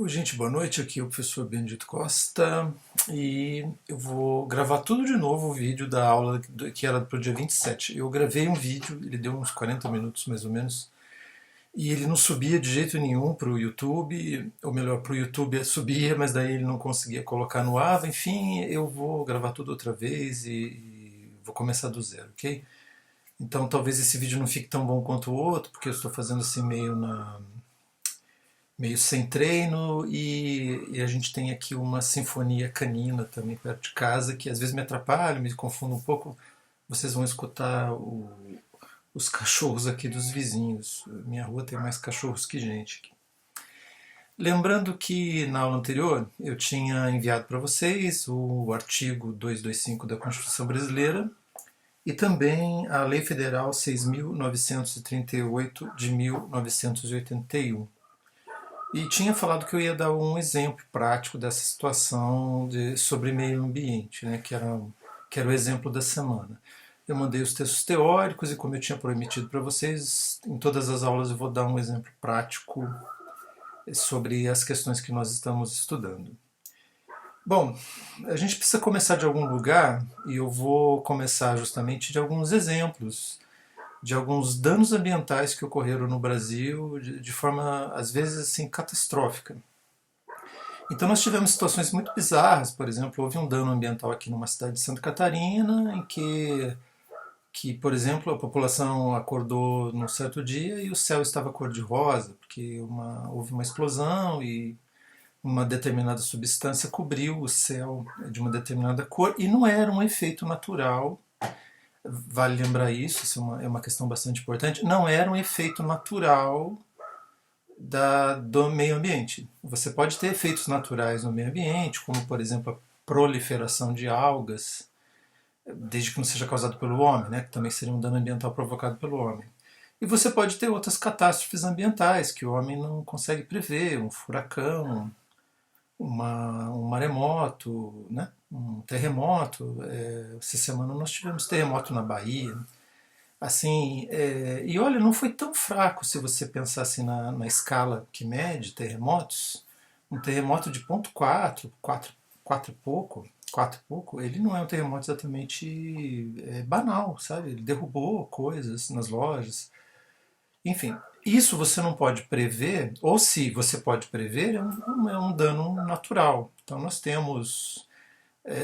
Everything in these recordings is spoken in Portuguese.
Oi, gente, boa noite. Aqui é o professor Benedito Costa e eu vou gravar tudo de novo o vídeo da aula que era para o dia 27. Eu gravei um vídeo, ele deu uns 40 minutos mais ou menos, e ele não subia de jeito nenhum para o YouTube, ou melhor, para o YouTube subia, mas daí ele não conseguia colocar no ar. Enfim, eu vou gravar tudo outra vez e vou começar do zero, ok? Então talvez esse vídeo não fique tão bom quanto o outro, porque eu estou fazendo assim meio sem treino e a gente tem aqui uma sinfonia canina também perto de casa que às vezes me atrapalha, me confundo um pouco. Vocês vão escutar os cachorros aqui dos vizinhos. Minha rua tem mais cachorros que gente aqui. Lembrando que na aula anterior eu tinha enviado para vocês o artigo 225 da Constituição Brasileira e também a Lei Federal 6.938 de 1981. E tinha falado que eu ia dar um exemplo prático dessa situação sobre meio ambiente, né, que era o exemplo da semana. Eu mandei os textos teóricos e, como eu tinha prometido para vocês, em todas as aulas eu vou dar um exemplo prático sobre as questões que nós estamos estudando. Bom, a gente precisa começar de algum lugar e eu vou começar justamente de alguns exemplos de alguns danos ambientais que ocorreram no Brasil de forma, às vezes, assim, catastrófica. Então nós tivemos situações muito bizarras, por exemplo, houve um dano ambiental aqui numa cidade de Santa Catarina, em que por exemplo, a população acordou num certo dia e o céu estava cor-de-rosa, porque houve uma explosão e uma determinada substância cobriu o céu de uma determinada cor, e não era um efeito natural. Vale lembrar isso é uma questão bastante importante. Não era um efeito natural do meio ambiente. Você pode ter efeitos naturais no meio ambiente, como por exemplo a proliferação de algas, desde que não seja causado pelo homem, né, que também seria um dano ambiental provocado pelo homem. E você pode ter outras catástrofes ambientais que o homem não consegue prever, um furacão, um maremoto, né, um terremoto. Essa semana nós tivemos terremoto na Bahia. Assim, e olha, não foi tão fraco se você pensar assim na escala que mede terremotos. Um terremoto de 0,4, 4 e pouco, 4 e pouco, ele não é um terremoto exatamente banal, sabe? Ele derrubou coisas nas lojas. Enfim, isso você não pode prever, ou se você pode prever, é um dano natural. Então nós temos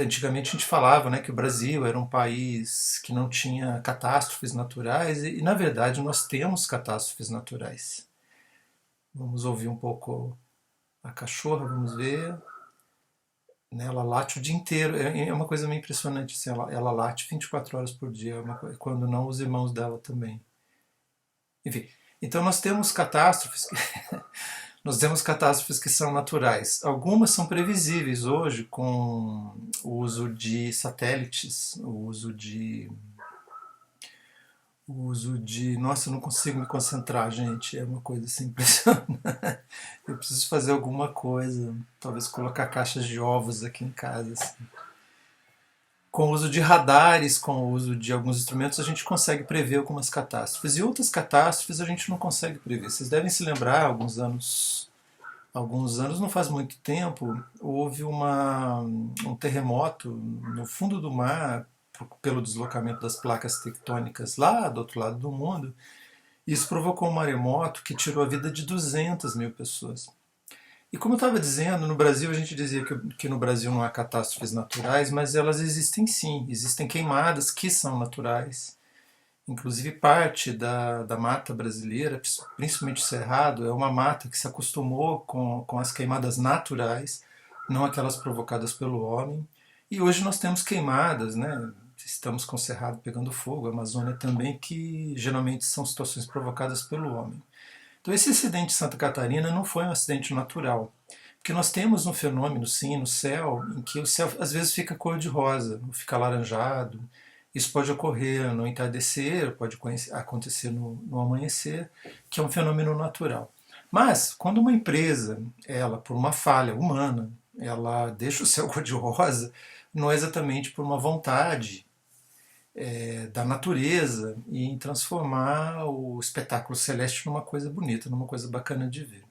antigamente a gente falava, né, que o Brasil era um país que não tinha catástrofes naturais e na verdade nós temos catástrofes naturais. Vamos ouvir um pouco a cachorra, vamos ver. Né, ela late o dia inteiro, é uma coisa meio impressionante, assim, ela late 24 horas por dia, quando não os irmãos dela também. Enfim, então nós temos catástrofes nós temos catástrofes que são naturais. Algumas são previsíveis hoje com o uso de satélites, o uso de. Nossa, eu não consigo me concentrar, gente. É uma coisa assim impressionante. Eu preciso fazer alguma coisa. Talvez colocar caixas de ovos aqui em casa. Assim. Com o uso de radares, com o uso de alguns instrumentos, a gente consegue prever algumas catástrofes. E outras catástrofes a gente não consegue prever. Vocês devem se lembrar, alguns anos, não faz muito tempo, houve um terremoto no fundo do mar pelo deslocamento das placas tectônicas lá do outro lado do mundo. Isso provocou um maremoto que tirou a vida de 200 mil pessoas. E como eu estava dizendo, no Brasil a gente dizia que no Brasil não há catástrofes naturais, mas elas existem sim. Existem queimadas que são naturais. Inclusive parte da mata brasileira, principalmente o cerrado, é uma mata que se acostumou com as queimadas naturais, não aquelas provocadas pelo homem. E hoje nós temos queimadas, né? Estamos com o cerrado pegando fogo, a Amazônia também, que geralmente são situações provocadas pelo homem. Então esse acidente de Santa Catarina não foi um acidente natural, porque nós temos um fenômeno, sim, no céu, em que o céu às vezes fica cor-de-rosa, fica alaranjado. Isso pode ocorrer no entardecer, pode acontecer no amanhecer, que é um fenômeno natural. Mas, quando uma empresa, ela, por uma falha humana, ela deixa o céu cor-de-rosa, não é exatamente por uma vontade da natureza e em transformar o espetáculo celeste numa coisa bonita, numa coisa bacana de ver.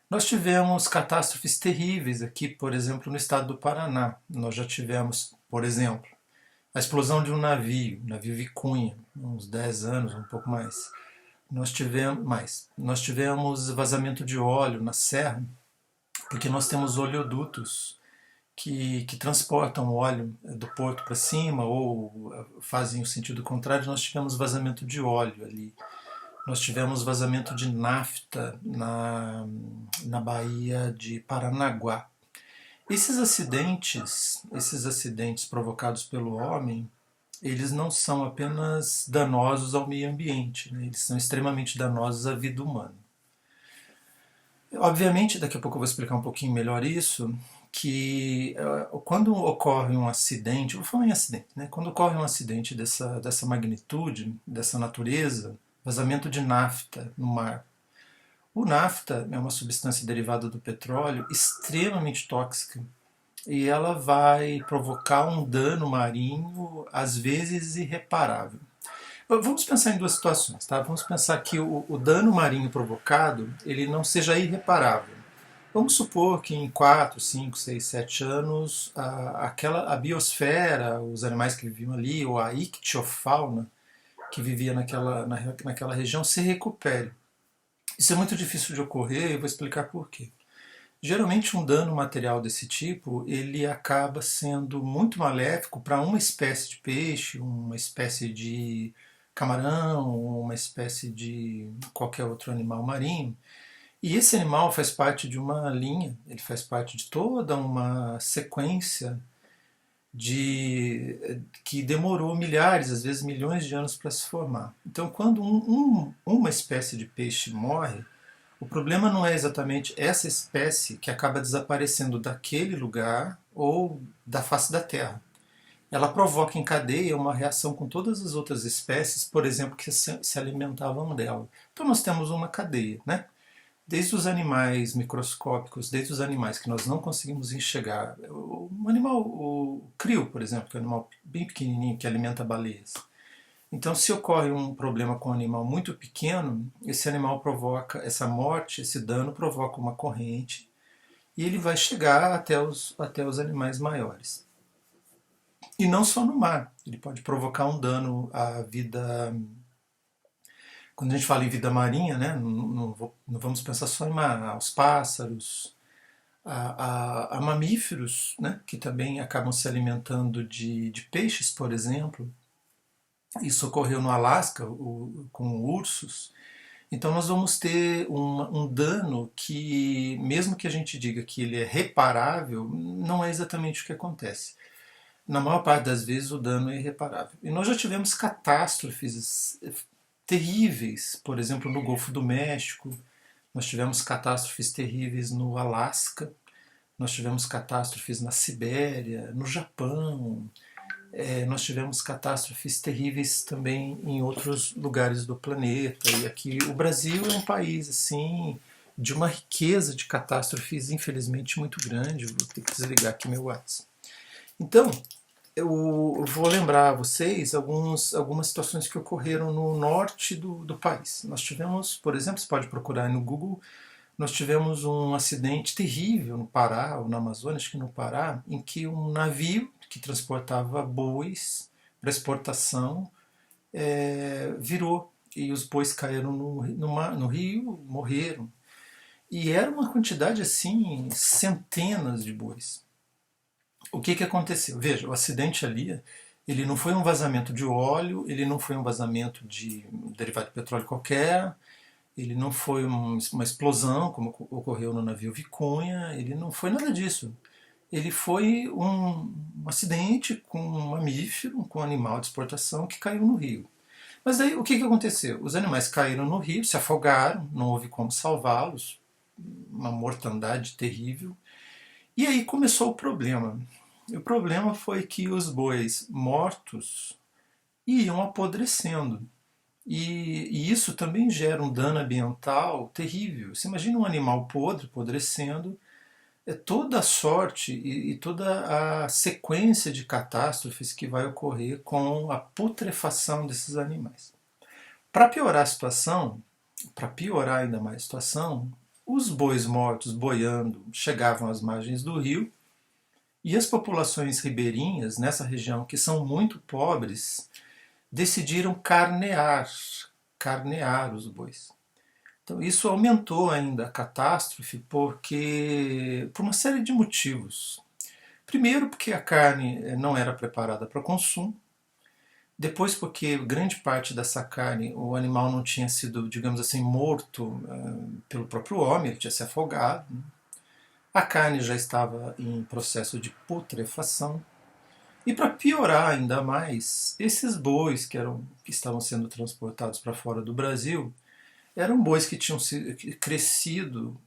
Nós tivemos catástrofes terríveis aqui, por exemplo, no estado do Paraná. Nós já tivemos, por exemplo, a explosão de um navio Vicunha, uns 10 anos, um pouco mais. Nós tivemos vazamento de óleo na serra, porque nós temos oleodutos que transportam óleo do porto para cima ou fazem o sentido contrário. Nós tivemos vazamento de óleo ali. Nós tivemos vazamento de nafta na Baía de Paranaguá. Esses acidentes provocados pelo homem, eles não são apenas danosos ao meio ambiente, né? Eles são extremamente danosos à vida humana. Obviamente, daqui a pouco eu vou explicar um pouquinho melhor isso, que quando ocorre um acidente, vou falar em acidente, né? Quando ocorre um acidente dessa magnitude, dessa natureza, vazamento de nafta no mar. O nafta é uma substância derivada do petróleo extremamente tóxica e ela vai provocar um dano marinho, às vezes irreparável. Vamos pensar em duas situações, tá? Vamos pensar que o dano marinho provocado ele não seja irreparável. Vamos supor que em 4, 5, 6, 7 anos a biosfera, os animais que viviam ali, ou a ictiofauna que vivia naquela região se recupere. Isso é muito difícil de ocorrer e eu vou explicar por quê. Geralmente um dano material desse tipo, ele acaba sendo muito maléfico para uma espécie de peixe, uma espécie de camarão, uma espécie de qualquer outro animal marinho. E esse animal faz parte de uma linha, ele faz parte de toda uma sequência que demorou milhares, às vezes milhões de anos para se formar. Então, quando uma espécie de peixe morre, o problema não é exatamente essa espécie que acaba desaparecendo daquele lugar ou da face da Terra. Ela provoca em cadeia uma reação com todas as outras espécies, por exemplo, que se alimentavam dela. Então nós temos uma cadeia, né? Desde os animais microscópicos, desde os animais que nós não conseguimos enxergar. Um animal, o crio, por exemplo, que é um animal bem pequenininho que alimenta baleias. Então, se ocorre um problema com um animal muito pequeno, esse animal provoca, essa morte, esse dano provoca uma corrente e ele vai chegar até os animais maiores. E não só no mar, ele pode provocar um dano à vida. Quando a gente fala em vida marinha, né, não vamos pensar só em mar, aos pássaros, a mamíferos, né, que também acabam se alimentando de peixes, por exemplo. Isso ocorreu no Alasca com ursos. Então nós vamos ter um dano que, mesmo que a gente diga que ele é reparável, não é exatamente o que acontece. Na maior parte das vezes o dano é irreparável. E nós já tivemos catástrofes terríveis, por exemplo, no Golfo do México, nós tivemos catástrofes terríveis no Alasca, nós tivemos catástrofes na Sibéria, no Japão, nós tivemos catástrofes terríveis também em outros lugares do planeta. E aqui o Brasil é um país assim de uma riqueza de catástrofes, infelizmente, muito grande. Vou ter que desligar aqui meu WhatsApp. Então, eu vou lembrar a vocês algumas situações que ocorreram no norte do país. Nós tivemos, por exemplo, você pode procurar no Google, nós tivemos um acidente terrível no Pará, ou na Amazônia, acho que no Pará, em que um navio que transportava bois para exportação virou e os bois caíram no rio, morreram. E era uma quantidade assim, centenas de bois. O que aconteceu? Veja, o acidente ali, ele não foi um vazamento de óleo, ele não foi um vazamento de derivado de petróleo qualquer, ele não foi uma explosão, como ocorreu no navio Vicunha, ele não foi nada disso. Ele foi um acidente com um mamífero, com um animal de exportação que caiu no rio. Mas aí o que aconteceu? Os animais caíram no rio, se afogaram, não houve como salvá-los, uma mortandade terrível. E aí começou o problema. O problema foi que os bois mortos iam apodrecendo. E isso também gera um dano ambiental terrível. Você imagina um animal podre, apodrecendo, toda a sorte e toda a sequência de catástrofes que vai ocorrer com a putrefação desses animais. Para piorar a situação, para piorar ainda mais a situação, os bois mortos boiando chegavam às margens do rio e as populações ribeirinhas nessa região, que são muito pobres, decidiram carnear os bois. Então isso aumentou ainda a catástrofe por uma série de motivos. Primeiro, porque a carne não era preparada para consumo. Depois, porque grande parte dessa carne, o animal não tinha sido, digamos assim, morto pelo próprio homem, ele tinha se afogado. A carne já estava em processo de putrefação. E para piorar ainda mais, esses bois que estavam sendo transportados para fora do Brasil eram bois que tinham crescido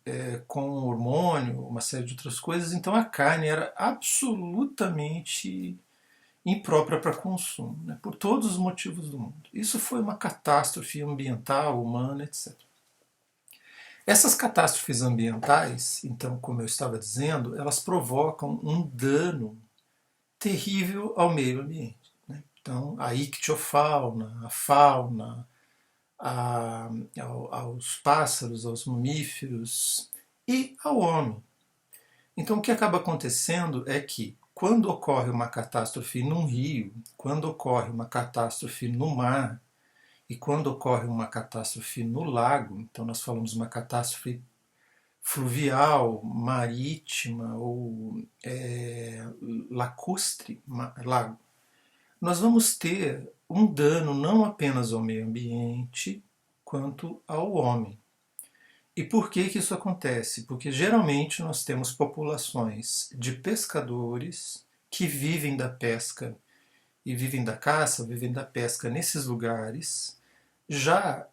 com hormônio, uma série de outras coisas, então a carne era absolutamente imprópria para consumo, né, por todos os motivos do mundo. Isso foi uma catástrofe ambiental, humana, etc. Essas catástrofes ambientais, então, como eu estava dizendo, elas provocam um dano terrível ao meio ambiente, né? Então, a ictiofauna, a fauna, aos pássaros, aos mamíferos e ao homem. Então, o que acaba acontecendo é que, quando ocorre uma catástrofe num rio, quando ocorre uma catástrofe no mar e quando ocorre uma catástrofe no lago, então nós falamos uma catástrofe fluvial, marítima ou lacustre, lago, nós vamos ter um dano não apenas ao meio ambiente, quanto ao homem. E por que isso acontece? Porque geralmente nós temos populações de pescadores que vivem da pesca e vivem da caça, vivem da pesca nesses lugares, já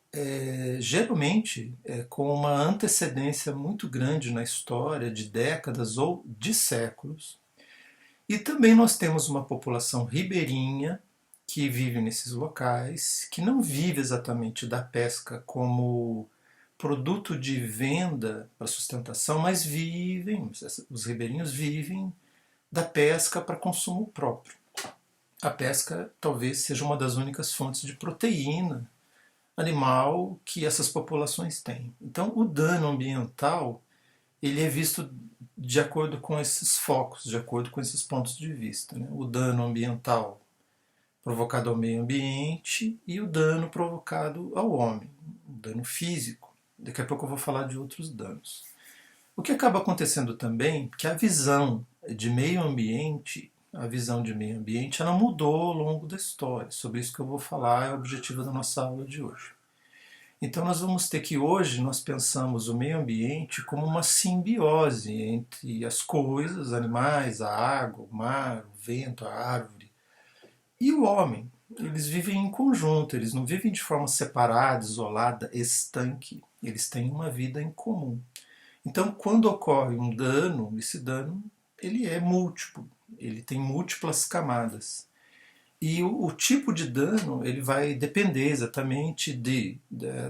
geralmente com uma antecedência muito grande na história, de décadas ou de séculos. E também nós temos uma população ribeirinha que vive nesses locais, que não vive exatamente da pesca como produto de venda para sustentação, mas os ribeirinhos vivem da pesca para consumo próprio. A pesca talvez seja uma das únicas fontes de proteína animal que essas populações têm. Então, o dano ambiental ele é visto de acordo com esses focos, de acordo com esses pontos de vista, né? O dano ambiental provocado ao meio ambiente e o dano provocado ao homem, o dano físico. Daqui a pouco eu vou falar de outros danos. O que acaba acontecendo também é que a visão de meio ambiente, ela mudou ao longo da história. Sobre isso que eu vou falar é o objetivo da nossa aula de hoje. Então nós vamos ter que hoje nós pensamos o meio ambiente como uma simbiose entre as coisas, os animais, a água, o mar, o vento, a árvore e o homem. Eles vivem em conjunto, eles não vivem de forma separada, isolada, estanque. Eles têm uma vida em comum. Então, quando ocorre um dano, esse dano ele é múltiplo, ele tem múltiplas camadas. E o tipo de dano ele vai depender exatamente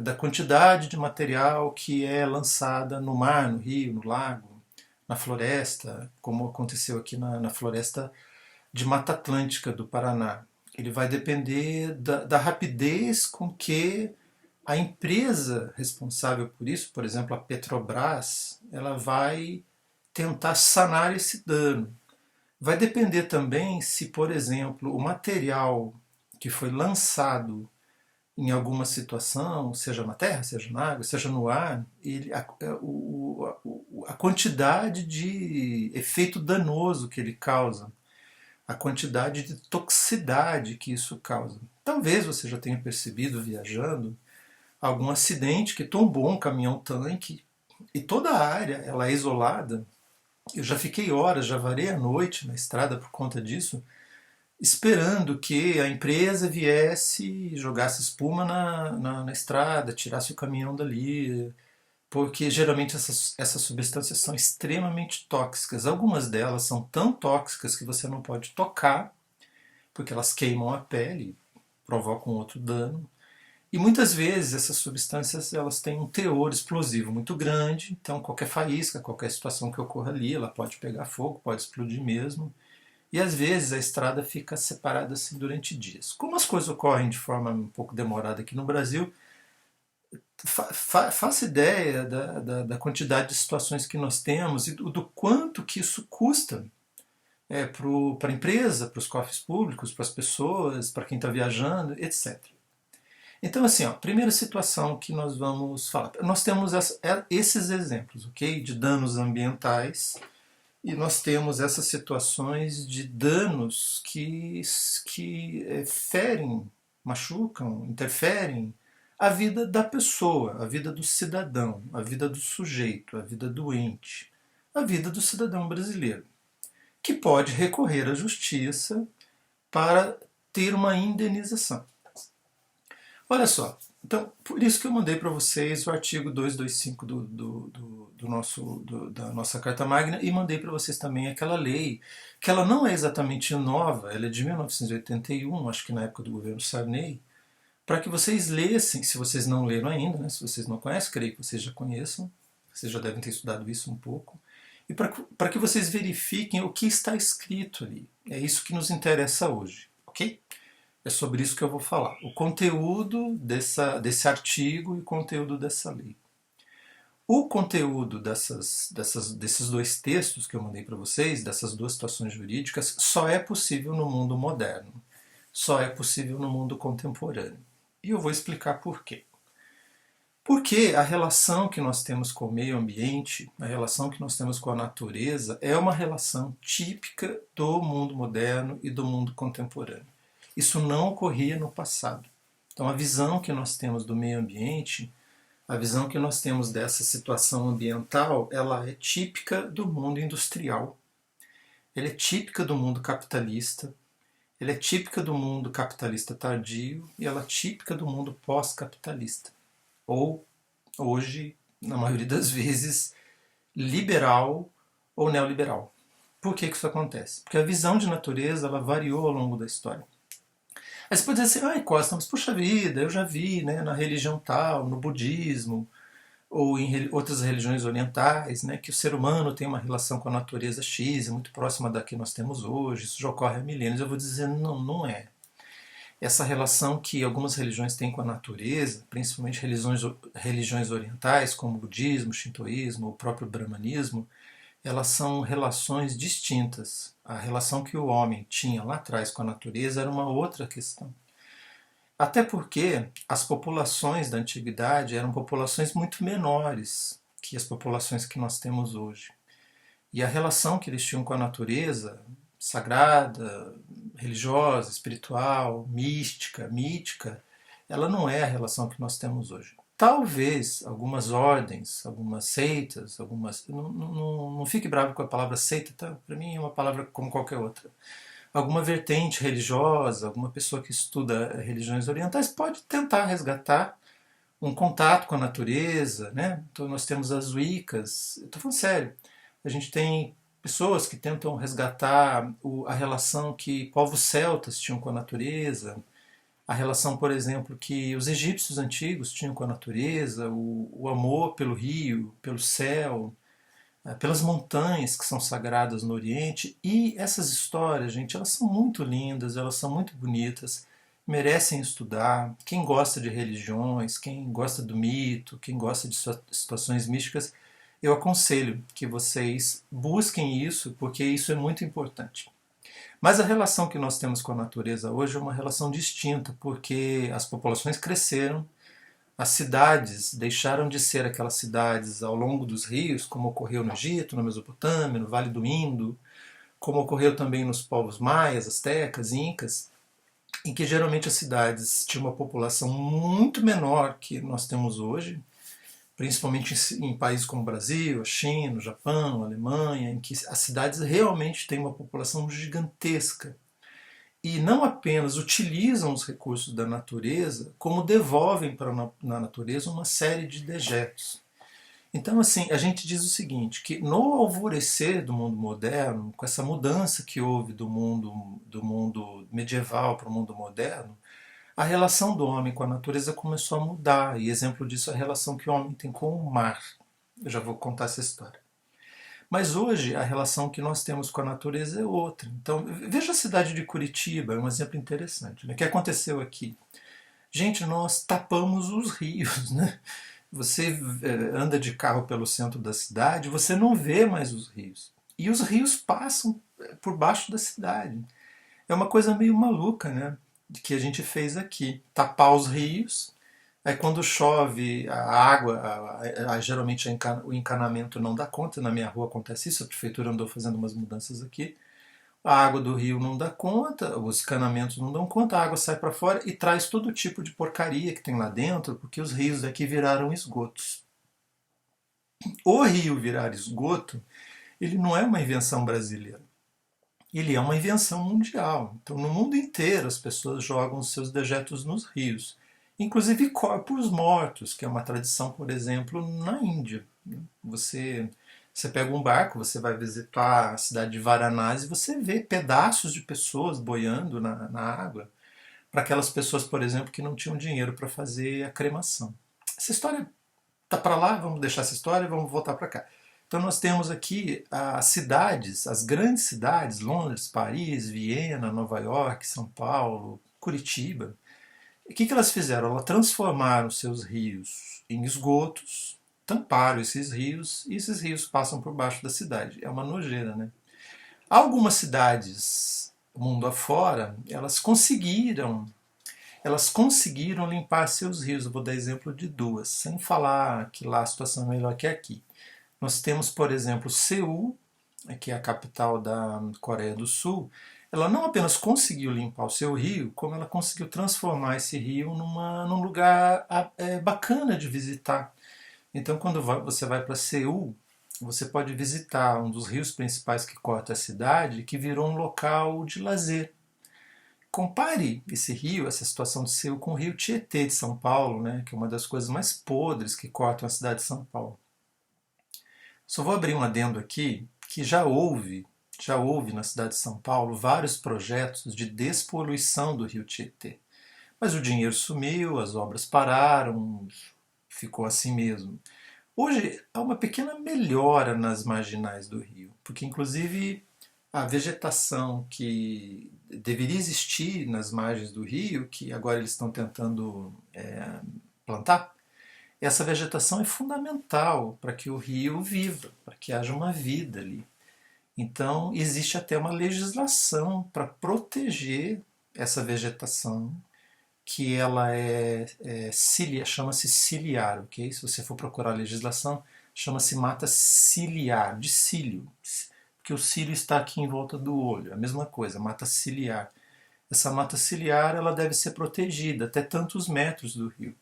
da quantidade de material que é lançada no mar, no rio, no lago, na floresta, como aconteceu aqui na floresta de Mata Atlântica do Paraná. Ele vai depender da rapidez com que a empresa responsável por isso, por exemplo, a Petrobras, ela vai tentar sanar esse dano. Vai depender também se, por exemplo, o material que foi lançado em alguma situação, seja na terra, seja na água, seja no ar, a quantidade de efeito danoso que ele causa, a quantidade de toxicidade que isso causa. Talvez você já tenha percebido viajando algum acidente que tombou um caminhão-tanque e toda a área ela é isolada. Eu já fiquei horas, já varei a noite na estrada por conta disso, esperando que a empresa viesse e jogasse espuma na estrada, tirasse o caminhão dali, porque geralmente essas substâncias são extremamente tóxicas. Algumas delas são tão tóxicas que você não pode tocar, porque elas queimam a pele, provocam outro dano. E muitas vezes essas substâncias elas têm um teor explosivo muito grande, então qualquer faísca, qualquer situação que ocorra ali, ela pode pegar fogo, pode explodir mesmo. E às vezes a estrada fica separada assim durante dias. Como as coisas ocorrem de forma um pouco demorada aqui no Brasil, Faça ideia da quantidade de situações que nós temos e do quanto que isso custa para a empresa, para os cofres públicos, para as pessoas, para quem está viajando, etc. Então, assim, ó, primeira situação que nós vamos falar. Nós temos esses exemplos, ok? De danos ambientais e nós temos essas situações de danos que ferem, machucam, interferem a vida da pessoa, a vida do cidadão, a vida do sujeito, a vida doente, a vida do cidadão brasileiro, que pode recorrer à justiça para ter uma indenização. Olha só, então, por isso que eu mandei para vocês o artigo 225 da nossa Carta Magna e mandei para vocês também aquela lei, que ela não é exatamente nova, ela é de 1981, acho que na época do governo Sarney, para que vocês lessem, se vocês não leram ainda, né, se vocês não conhecem, creio que vocês já conheçam, vocês já devem ter estudado isso um pouco, e para que vocês verifiquem o que está escrito ali. É isso que nos interessa hoje, ok? É sobre isso que eu vou falar. O conteúdo desse artigo e o conteúdo dessa lei. O conteúdo desses dois textos que eu mandei para vocês, dessas duas situações jurídicas, só é possível no mundo moderno. Só é possível no mundo contemporâneo. E eu vou explicar por quê. Porque a relação que nós temos com o meio ambiente, a relação que nós temos com a natureza, é uma relação típica do mundo moderno e do mundo contemporâneo. Isso não ocorria no passado. Então, a visão que nós temos do meio ambiente, a visão que nós temos dessa situação ambiental, ela é típica do mundo industrial, ela é típica do mundo capitalista, ela é típica do mundo capitalista tardio e ela é típica do mundo pós-capitalista. Ou, hoje, na maioria das vezes, liberal ou neoliberal. Por que isso acontece? Porque a visão de natureza ela variou ao longo da história. Aí você pode dizer assim, ai Costa, mas puxa vida, eu já vi né, na religião tal, no budismo, ou em outras religiões orientais, né, que o ser humano tem uma relação com a natureza X, muito próxima da que nós temos hoje, isso já ocorre há milênios. Eu vou dizer, não, não é. Essa relação que algumas religiões têm com a natureza, principalmente religiões orientais, como o budismo, o shintoísmo, o próprio brahmanismo, elas são relações distintas. A relação que o homem tinha lá atrás com a natureza era uma outra questão. Até porque as populações da antiguidade eram populações muito menores que as populações que nós temos hoje. E a relação que eles tinham com a natureza, sagrada, religiosa, espiritual, mística, mítica, ela não é a relação que nós temos hoje. Talvez algumas ordens, algumas seitas, algumas. Não fique bravo com a palavra seita, tá? Para mim é uma palavra como qualquer outra. Alguma vertente religiosa, alguma pessoa que estuda religiões orientais pode tentar resgatar um contato com a natureza, né? Então nós temos as Wiccas, estou falando sério, a gente tem pessoas que tentam resgatar a relação que povos celtas tinham com a natureza, a relação, por exemplo, que os egípcios antigos tinham com a natureza, o amor pelo rio, pelo céu, pelas montanhas que são sagradas no Oriente. E essas histórias, gente, elas são muito lindas, elas são muito bonitas, merecem estudar. Quem gosta de religiões, quem gosta do mito, quem gosta de situações místicas, eu aconselho que vocês busquem isso, porque isso é muito importante. Mas a relação que nós temos com a natureza hoje é uma relação distinta, porque as populações cresceram, as cidades deixaram de ser aquelas cidades ao longo dos rios, como ocorreu no Egito, na Mesopotâmia, no Vale do Indo, como ocorreu também nos povos maias, astecas, incas, em que geralmente as cidades tinham uma população muito menor que nós temos hoje, principalmente em países como o Brasil, a China, o Japão, a Alemanha, em que as cidades realmente têm uma população gigantesca e não apenas utilizam os recursos da natureza, como devolvem para na natureza uma série de dejetos. Então, assim, a gente diz o seguinte, que no alvorecer do mundo moderno, com essa mudança que houve do mundo medieval para o mundo moderno, a relação do homem com a natureza começou a mudar, e exemplo disso é a relação que o homem tem com o mar. Eu já vou contar essa história. Mas hoje a relação que nós temos com a natureza é outra. Então, veja a cidade de Curitiba, é um exemplo interessante. Né? O que aconteceu aqui? Gente, nós tapamos os rios, né? Você anda de carro pelo centro da cidade, você não vê mais os rios. E os rios passam por baixo da cidade. É uma coisa meio maluca, né? Que a gente fez aqui. Tapar os rios, aí quando chove, a água, geralmente o encanamento não dá conta, na minha rua acontece isso, a prefeitura andou fazendo umas mudanças aqui. A água do rio não dá conta, os encanamentos não dão conta, a água sai para fora e traz todo tipo de porcaria que tem lá dentro, porque os rios daqui viraram esgotos. O rio virar esgoto, ele não é uma invenção brasileira. Ele é uma invenção mundial. Então, no mundo inteiro, as pessoas jogam os seus dejetos nos rios, inclusive corpos mortos, que é uma tradição, por exemplo, na Índia. Você pega um barco, você vai visitar a cidade de Varanasi e você vê pedaços de pessoas boiando na água, para aquelas pessoas, por exemplo, que não tinham dinheiro para fazer a cremação. Essa história tá para lá, vamos deixar essa história e vamos voltar para cá. Então nós temos aqui as cidades, as grandes cidades, Londres, Paris, Viena, Nova York, São Paulo, Curitiba. O que elas fizeram? Elas transformaram seus rios em esgotos, tamparam esses rios e esses rios passam por baixo da cidade. É uma nojeira, né? Algumas cidades, mundo afora, elas conseguiram limpar seus rios. Eu vou dar exemplo de duas, sem falar que lá a situação é melhor que aqui. Nós temos, por exemplo, Seul, que é a capital da Coreia do Sul. Ela não apenas conseguiu limpar o seu rio, como ela conseguiu transformar esse rio num lugar bacana de visitar. Então, quando você vai para Seul, você pode visitar um dos rios principais que corta a cidade, que virou um local de lazer. Compare esse rio, essa situação de Seul, com o rio Tietê de São Paulo, né, que é uma das coisas mais podres que cortam a cidade de São Paulo. Só vou abrir um adendo aqui, que já houve na cidade de São Paulo vários projetos de despoluição do rio Tietê. Mas o dinheiro sumiu, as obras pararam, ficou assim mesmo. Hoje há uma pequena melhora nas marginais do rio, porque inclusive a vegetação que deveria existir nas margens do rio, que agora eles estão tentando plantar, essa vegetação é fundamental para que o rio viva, para que haja uma vida ali. Então, existe até uma legislação para proteger essa vegetação, que ela chama-se ciliar, ok? Se você for procurar a legislação, chama-se mata ciliar, de cílio, porque o cílio está aqui em volta do olho, a mesma coisa, mata ciliar. Essa mata ciliar ela deve ser protegida até tantos metros do rio.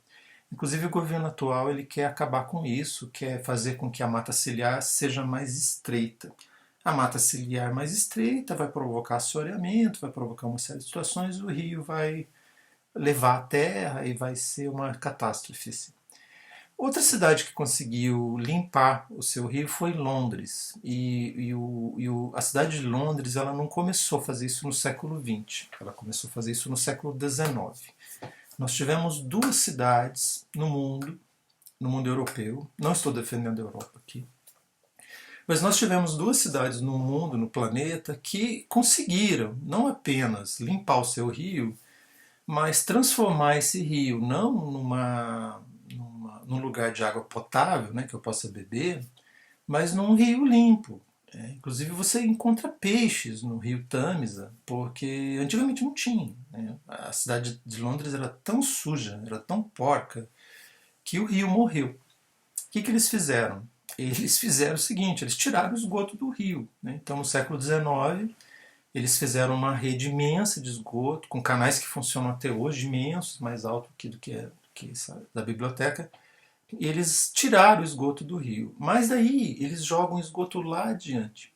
Inclusive o governo atual ele quer acabar com isso, quer fazer com que a mata ciliar seja mais estreita. A mata ciliar mais estreita vai provocar assoreamento, vai provocar uma série de situações, o rio vai levar a terra e vai ser uma catástrofe. Assim. Outra cidade que conseguiu limpar o seu rio foi Londres. A cidade de Londres ela não começou a fazer isso no século XX, ela começou a fazer isso no século XIX. Nós tivemos duas cidades no mundo europeu, não estou defendendo a Europa aqui, mas nós tivemos duas cidades no mundo, no planeta, que conseguiram não apenas limpar o seu rio, mas transformar esse rio não num lugar de água potável, né, que eu possa beber, mas num rio limpo. Inclusive você encontra peixes no rio Tâmisa, porque antigamente não tinha. Né? A cidade de Londres era tão suja, era tão porca, que o rio morreu. O que eles fizeram? Eles fizeram o seguinte, eles tiraram o esgoto do rio. Né? Então no século XIX eles fizeram uma rede imensa de esgoto, com canais que funcionam até hoje, imensos, mais alto do que da biblioteca, e eles tiraram o esgoto do rio. Mas daí eles jogam o esgoto lá adiante.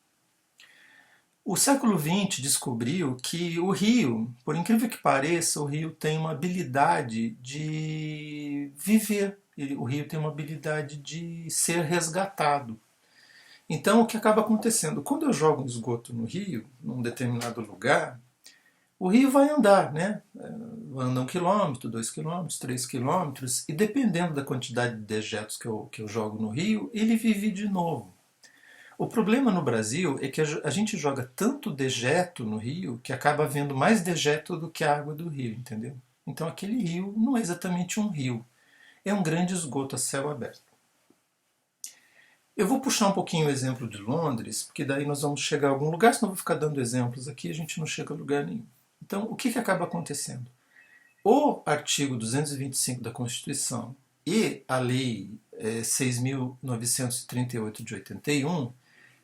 O século XX descobriu que o rio, por incrível que pareça, o rio tem uma habilidade de viver. O rio tem uma habilidade de ser resgatado. Então, o que acaba acontecendo? Quando eu jogo um esgoto no rio, num determinado lugar, o rio vai andar, né? Anda 1 quilômetro, 2 quilômetros, 3 quilômetros, e dependendo da quantidade de dejetos que eu jogo no rio, ele vive de novo. O problema no Brasil é que a gente joga tanto dejeto no rio que acaba havendo mais dejeto do que a água do rio, entendeu? Então aquele rio não é exatamente um rio, é um grande esgoto a céu aberto. Eu vou puxar um pouquinho o exemplo de Londres, porque daí nós vamos chegar a algum lugar, senão eu vou ficar dando exemplos aqui e a gente não chega a lugar nenhum. Então, o que acaba acontecendo? O artigo 225 da Constituição e a Lei 6.938 de 81,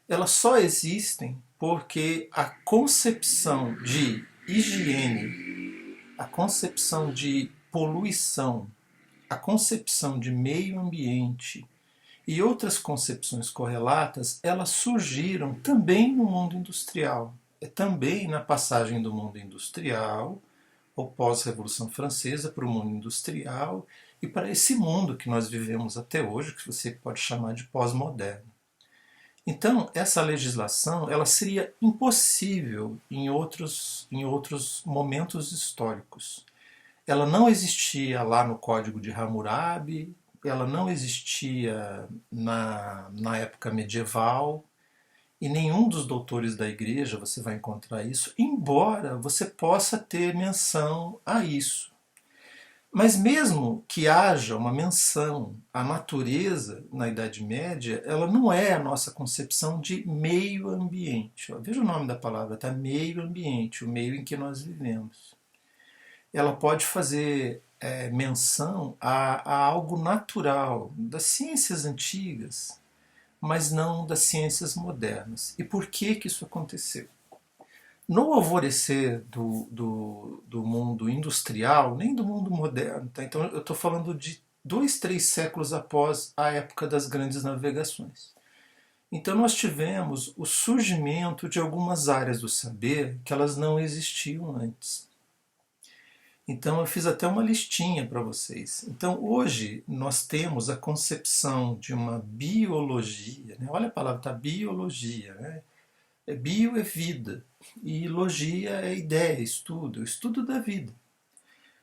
elas só existem porque a concepção de higiene, a concepção de poluição, a concepção de meio ambiente e outras concepções correlatas, elas surgiram também no mundo industrial. É também na passagem do mundo industrial, ou pós-Revolução Francesa, para o mundo industrial e para esse mundo que nós vivemos até hoje, que você pode chamar de pós-moderno. Então, essa legislação ela seria impossível em outros momentos históricos. Ela não existia lá no Código de Hammurabi, ela não existia na época medieval, e nenhum dos doutores da igreja você vai encontrar isso, embora você possa ter menção a isso. Mas mesmo que haja uma menção à natureza na Idade Média, ela não é a nossa concepção de meio ambiente. Veja o nome da palavra, tá? Meio ambiente, o meio em que nós vivemos. Ela pode fazer menção a algo natural, das ciências antigas, mas não das ciências modernas. E por que isso aconteceu? No alvorecer do mundo industrial, nem do mundo moderno, tá? Então eu estou falando de 2, 3 séculos após a época das grandes navegações. Então nós tivemos o surgimento de algumas áreas do saber que elas não existiam antes. Então eu fiz até uma listinha para vocês. Então hoje nós temos a concepção de uma biologia, né? Olha a palavra, tá? Biologia, né? Bio é vida e logia é ideia, estudo, o estudo da vida.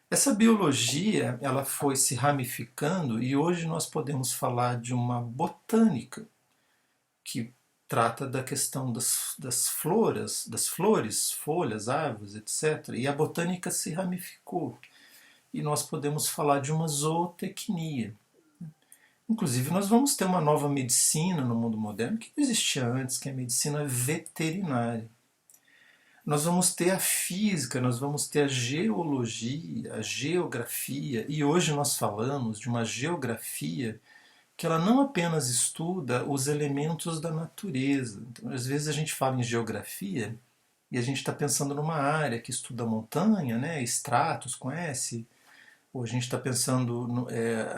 Essa biologia ela foi se ramificando e hoje nós podemos falar de uma botânica que trata da questão das floras, das flores, folhas, árvores, etc. E a botânica se ramificou. E nós podemos falar de uma zootecnia. Inclusive, nós vamos ter uma nova medicina no mundo moderno que não existia antes, que é a medicina veterinária. Nós vamos ter a física, nós vamos ter a geologia, a geografia, e hoje nós falamos de uma geografia que ela não apenas estuda os elementos da natureza. Então, às vezes a gente fala em geografia e a gente está pensando numa área que estuda montanha, né, estratos, conhece? Ou a gente está pensando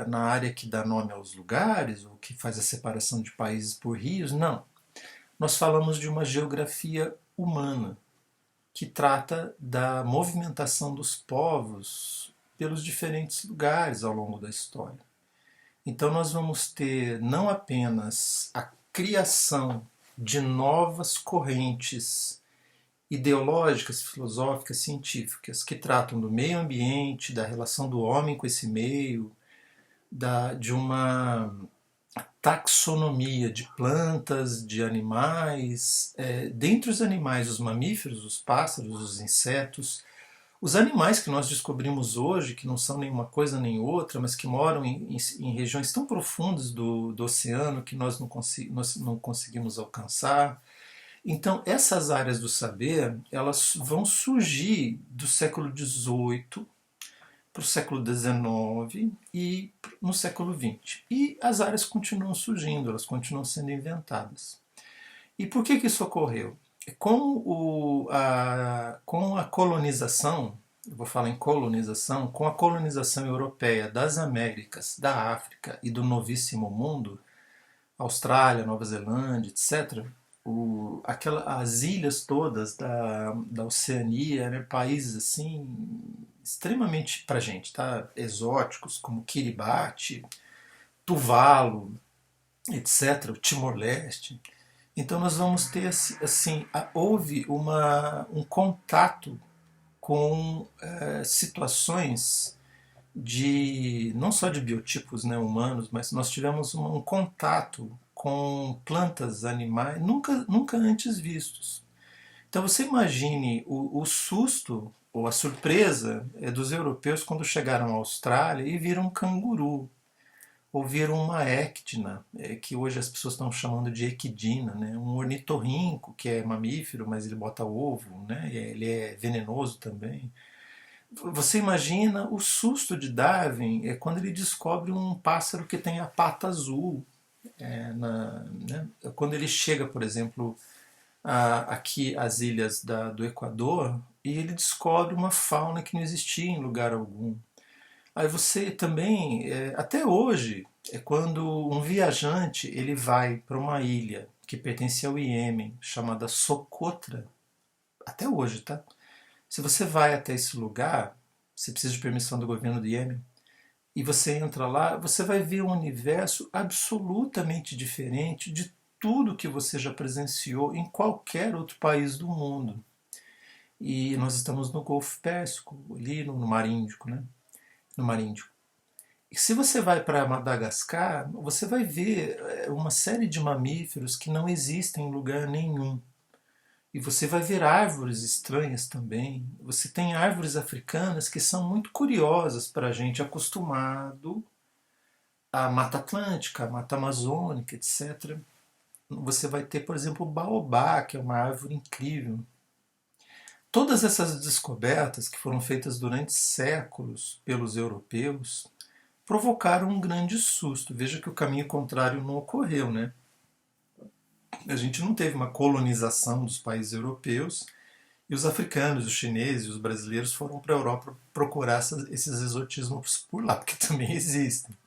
na área que dá nome aos lugares, ou que faz a separação de países por rios. Não. Nós falamos de uma geografia humana, que trata da movimentação dos povos pelos diferentes lugares ao longo da história. Então nós vamos ter não apenas a criação de novas correntes ideológicas, filosóficas, científicas, que tratam do meio ambiente, da relação do homem com esse meio, de uma taxonomia de plantas, de animais, dentre os animais, os mamíferos, os pássaros, os insetos, os animais que nós descobrimos hoje, que não são nenhuma coisa nem outra, mas que moram em regiões tão profundas do oceano que nós não conseguimos alcançar. Então, essas áreas do saber, elas vão surgir do século XVIII para o século XIX e no século XX. E as áreas continuam surgindo, elas continuam sendo inventadas. E por que isso ocorreu? Com a colonização, eu vou falar em colonização, com a colonização europeia das Américas, da África e do Novíssimo Mundo, Austrália, Nova Zelândia, etc., as ilhas todas da Oceania, né, países assim extremamente pra gente, tá, exóticos como Kiribati, Tuvalu, etc., o Timor-Leste. Então nós vamos ter assim, houve um contato com situações de não só de biotipos, né, humanos, mas nós tivemos um contato com plantas, animais nunca antes vistos. Então você imagine o susto ou a surpresa dos europeus quando chegaram à Austrália e viram um canguru, ou viram uma ecdna, que hoje as pessoas estão chamando de equidna, né? Um ornitorrinco, que é mamífero, mas ele bota ovo, né? Ele é venenoso também. Você imagina o susto de Darwin quando ele descobre um pássaro que tem a pata azul. Né? Quando ele chega, por exemplo, aqui às ilhas do Equador, e ele descobre uma fauna que não existia em lugar algum. Aí você também, até hoje, quando um viajante ele vai para uma ilha que pertence ao Iêmen, chamada Socotra, até hoje, tá? Se você vai até esse lugar, você precisa de permissão do governo do Iêmen, e você entra lá, você vai ver um universo absolutamente diferente de tudo que você já presenciou em qualquer outro país do mundo. E nós estamos no Golfo Pérsico, ali no Mar Índico, né? No Mar Índico. E se você vai para Madagascar, você vai ver uma série de mamíferos que não existem em lugar nenhum. E você vai ver árvores estranhas também. Você tem árvores africanas que são muito curiosas para a gente acostumado à Mata Atlântica, à Mata Amazônica, etc. Você vai ter, por exemplo, o baobá, que é uma árvore incrível. Todas essas descobertas que foram feitas durante séculos pelos europeus provocaram um grande susto. Veja que o caminho contrário não ocorreu, né? A gente não teve uma colonização dos países europeus e os africanos, os chineses, os brasileiros foram para a Europa procurar esses exotismos por lá, porque também existem.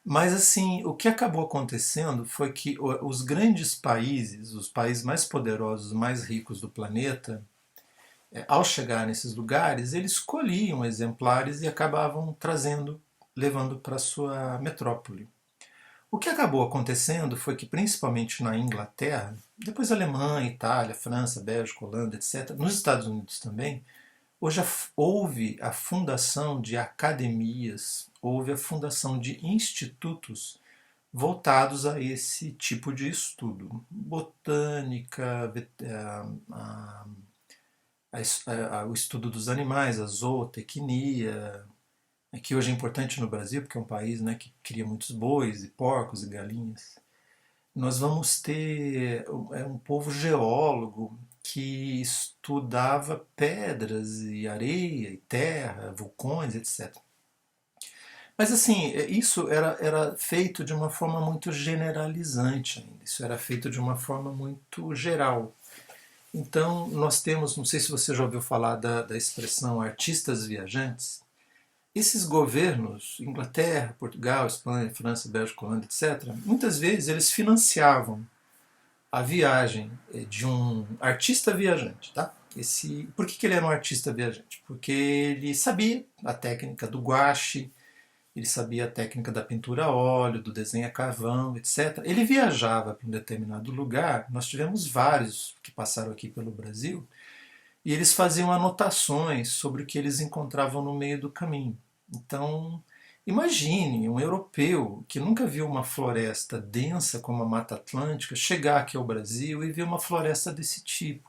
Mas assim, o que acabou acontecendo foi que os grandes países, os países mais poderosos, mais ricos do planeta, ao chegar nesses lugares, eles colhiam exemplares e acabavam trazendo, levando para sua metrópole. O que acabou acontecendo foi que, principalmente na Inglaterra, depois Alemanha, Itália, França, Bélgica, Holanda, etc., nos Estados Unidos também, hoje houve a fundação de academias, houve a fundação de institutos voltados a esse tipo de estudo. Botânica, o estudo dos animais, a zootecnia, que hoje é importante no Brasil, porque é um país, né, que cria muitos bois, e porcos e galinhas. Nós vamos ter um povo geólogo que estudava pedras e areia e terra, vulcões, etc. Mas assim, isso era feito de uma forma muito generalizante ainda. Isso era feito de uma forma muito geral. Então, nós temos, não sei se você já ouviu falar da expressão artistas viajantes. Esses governos, Inglaterra, Portugal, Espanha, França, Bélgica, Holanda, etc., muitas vezes eles financiavam a viagem de um artista viajante. Tá? Por que ele era um artista viajante? Porque ele sabia a técnica do gouache, ele sabia a técnica da pintura a óleo, do desenho a carvão, etc. Ele viajava para um determinado lugar, nós tivemos vários que passaram aqui pelo Brasil, e eles faziam anotações sobre o que eles encontravam no meio do caminho. Então, imagine um europeu que nunca viu uma floresta densa como a Mata Atlântica chegar aqui ao Brasil e ver uma floresta desse tipo.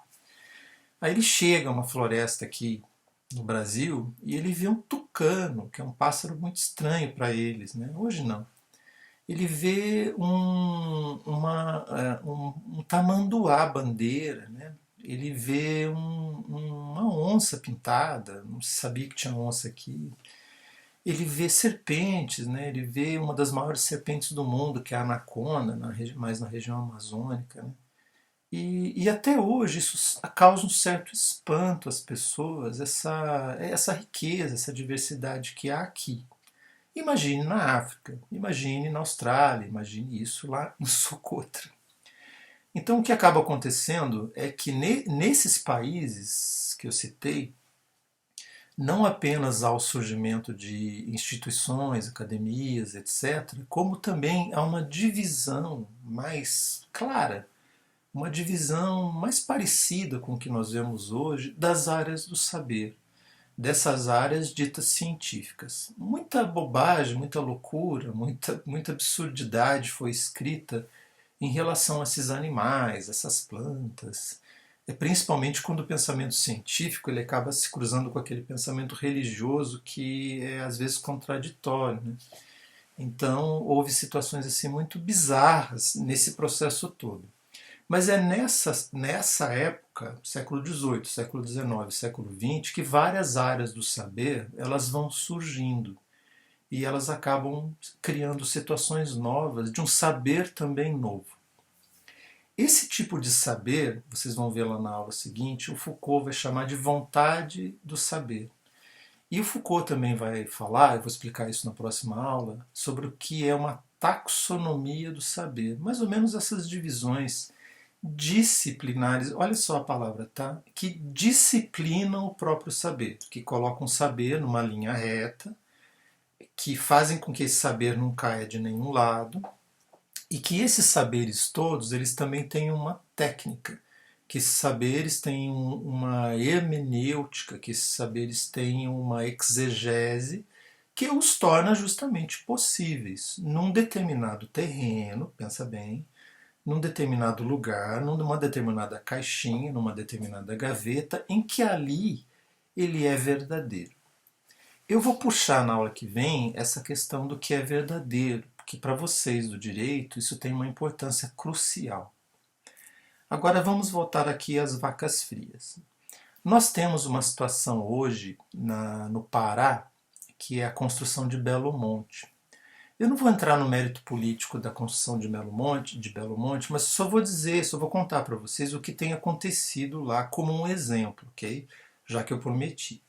Aí ele chega a uma floresta aqui no Brasil e ele vê um tucano, que é um pássaro muito estranho para eles, né? Hoje não. Ele vê um tamanduá bandeira, né? Ele vê uma onça pintada, não se sabia que tinha onça aqui. Ele vê serpentes, né? Ele vê uma das maiores serpentes do mundo, que é a anaconda, mais na região amazônica. Né? E até hoje isso causa um certo espanto às pessoas, essa riqueza, essa diversidade que há aqui. Imagine na África, imagine na Austrália, imagine isso lá no Socotra. Então o que acaba acontecendo é que nesses países que eu citei, não apenas há o surgimento de instituições, academias, etc., como também há uma divisão mais clara, uma divisão mais parecida com o que nós vemos hoje das áreas do saber, dessas áreas ditas científicas. Muita bobagem, muita loucura, muita absurdidade foi escrita em relação a esses animais, essas plantas, É principalmente quando o pensamento científico ele acaba se cruzando com aquele pensamento religioso que é às vezes contraditório, né? Então houve situações assim muito bizarras nesse processo todo. Mas é nessa época, século XVIII, século XIX, século XX, que várias áreas do saber elas vão surgindo e elas acabam criando situações novas de um saber também novo. Esse tipo de saber, vocês vão ver lá na aula seguinte, o Foucault vai chamar de vontade do saber. E o Foucault também vai falar, eu vou explicar isso na próxima aula, sobre o que é uma taxonomia do saber. Mais ou menos essas divisões disciplinares, olha só a palavra, tá? Que disciplinam o próprio saber, que colocam o saber numa linha reta, que fazem com que esse saber não caia de nenhum lado, e que esses saberes todos, eles também têm uma técnica, que esses saberes têm uma hermenêutica, que esses saberes têm uma exegese, que os torna justamente possíveis num determinado terreno, pensa bem, num determinado lugar, numa determinada caixinha, numa determinada gaveta, em que ali ele é verdadeiro. Eu vou puxar na aula que vem essa questão do que é verdadeiro, porque para vocês do direito isso tem uma importância crucial. Agora vamos voltar aqui às vacas frias. Nós temos uma situação hoje no Pará, que é a construção de Belo Monte. Eu não vou entrar no mérito político da construção de Belo Monte, mas só vou dizer, só vou contar para vocês o que tem acontecido lá como um exemplo, ok? Já que eu prometi.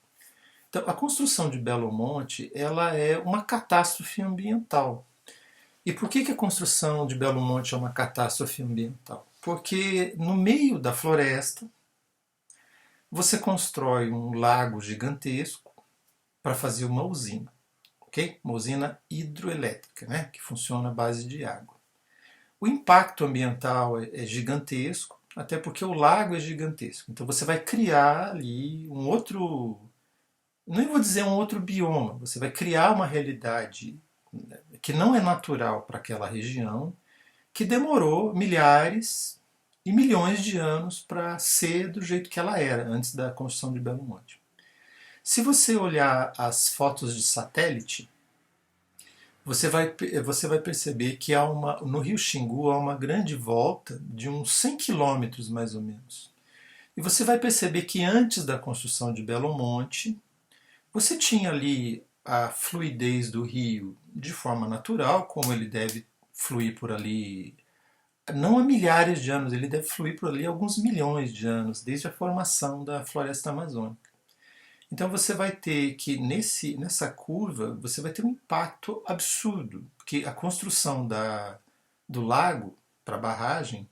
Então, a construção de Belo Monte, ela é uma catástrofe ambiental. E por que a construção de Belo Monte é uma catástrofe ambiental? Porque no meio da floresta, você constrói um lago gigantesco para fazer uma usina. Okay? Uma usina hidroelétrica, né? Que funciona à base de água. O impacto ambiental é gigantesco, até porque o lago é gigantesco. Então você vai criar ali um outro, nem vou dizer um outro bioma, você vai criar uma realidade que não é natural para aquela região, que demorou milhares e milhões de anos para ser do jeito que ela era antes da construção de Belo Monte. Se você olhar as fotos de satélite, você vai perceber que no Rio Xingu há uma grande volta de uns 100 quilômetros mais ou menos. E você vai perceber que antes da construção de Belo Monte, você tinha ali a fluidez do rio de forma natural, como ele deve fluir por ali, não há milhares de anos, ele deve fluir por ali alguns milhões de anos, desde a formação da floresta amazônica. Então você vai ter que nessa curva você vai ter um impacto absurdo, porque a construção do lago para a barragem